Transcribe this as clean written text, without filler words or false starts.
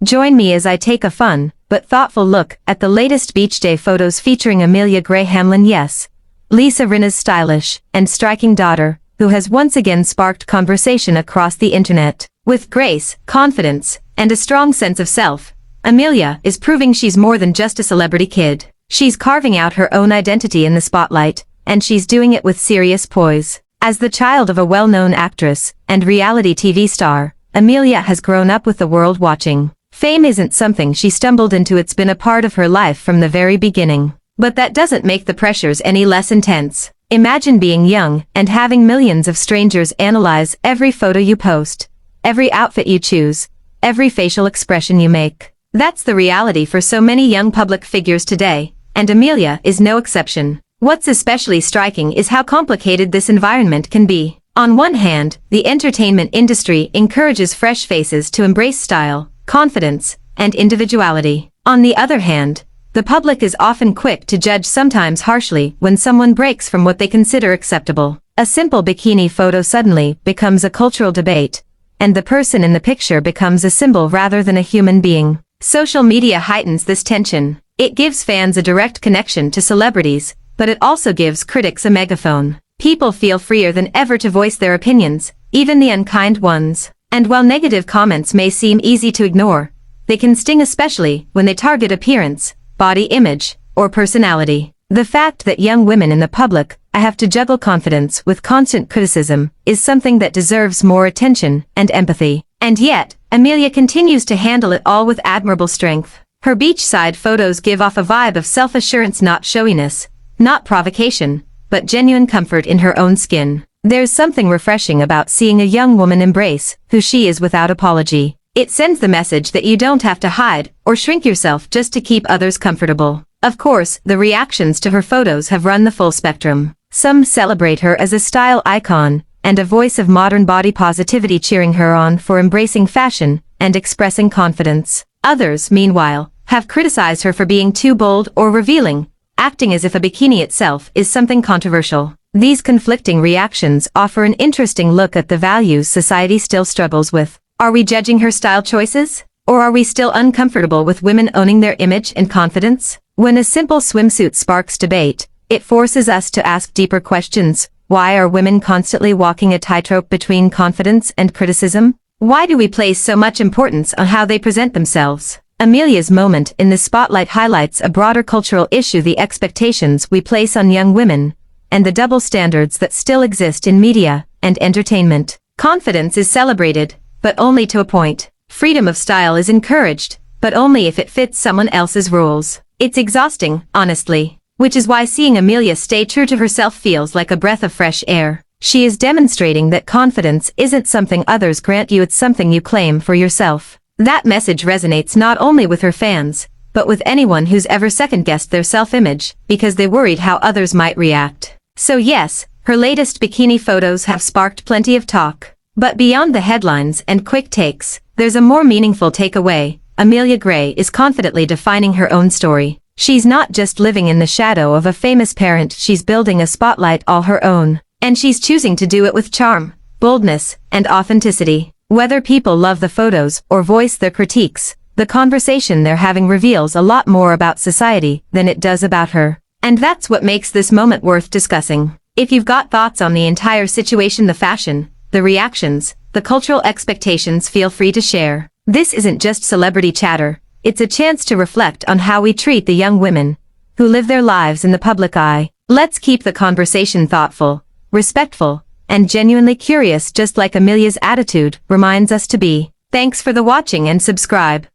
Join me as I take a fun, but thoughtful look at the latest beach day photos featuring Amelia Gray Hamlin, yes, Lisa Rinna's stylish and striking daughter, who has once again sparked conversation across the internet. With grace, confidence, and a strong sense of self, Amelia is proving she's more than just a celebrity kid. She's carving out her own identity in the spotlight, and she's doing it with serious poise. As the child of a well-known actress and reality TV star, Amelia has grown up with the world watching. Fame isn't something she stumbled into, it's been a part of her life from the very beginning. But that doesn't make the pressures any less intense. Imagine being young and having millions of strangers analyze every photo you post, every outfit you choose, every facial expression you make. That's the reality for so many young public figures today, and Amelia is no exception. What's especially striking is how complicated this environment can be. On one hand, the entertainment industry encourages fresh faces to embrace style, confidence, and individuality. On the other hand, the public is often quick to judge, sometimes harshly, when someone breaks from what they consider acceptable. A simple bikini photo suddenly becomes a cultural debate, and the person in the picture becomes a symbol rather than a human being. Social media heightens this tension. It gives fans a direct connection to celebrities, but it also gives critics a megaphone. People feel freer than ever to voice their opinions, even the unkind ones. And while negative comments may seem easy to ignore, they can sting, especially when they target appearance, body image, or personality. The fact that young women in the public have to juggle confidence with constant criticism is something that deserves more attention and empathy. And yet, Amelia continues to handle it all with admirable strength. Her beachside photos give off a vibe of self-assurance, not showiness, not provocation, but genuine comfort in her own skin. There's something refreshing about seeing a young woman embrace who she is without apology. It sends the message that you don't have to hide or shrink yourself just to keep others comfortable. Of course, the reactions to her photos have run the full spectrum. Some celebrate her as a style icon and a voice of modern body positivity, cheering her on for embracing fashion and expressing confidence. Others, meanwhile, have criticized her for being too bold or revealing, acting as if a bikini itself is something controversial. These conflicting reactions offer an interesting look at the values society still struggles with. Are we judging her style choices? Or are we still uncomfortable with women owning their image and confidence? When a simple swimsuit sparks debate, it forces us to ask deeper questions. Why are women constantly walking a tightrope between confidence and criticism? Why do we place so much importance on how they present themselves? Amelia's moment in the spotlight highlights a broader cultural issue: the expectations we place on young women, and the double standards that still exist in media and entertainment. Confidence is celebrated, but only to a point. Freedom of style is encouraged, but only if it fits someone else's rules. It's exhausting, honestly. Which is why seeing Amelia stay true to herself feels like a breath of fresh air. She is demonstrating that confidence isn't something others grant you, it's something you claim for yourself. That message resonates not only with her fans, but with anyone who's ever second-guessed their self-image because they worried how others might react. So yes, her latest bikini photos have sparked plenty of talk. But beyond the headlines and quick takes, there's a more meaningful takeaway. Amelia Gray is confidently defining her own story. She's not just living in the shadow of a famous parent, she's building a spotlight all her own. And she's choosing to do it with charm, boldness, and authenticity. Whether people love the photos or voice their critiques, the conversation they're having reveals a lot more about society than it does about her. And that's what makes this moment worth discussing. If you've got thoughts on the entire situation, the fashion, the reactions, the cultural expectations, feel free to share. This isn't just celebrity chatter, it's a chance to reflect on how we treat the young women who live their lives in the public eye. Let's keep the conversation thoughtful, respectful, and genuinely curious, just like Amelia's attitude reminds us to be. Thanks for the watching and subscribe.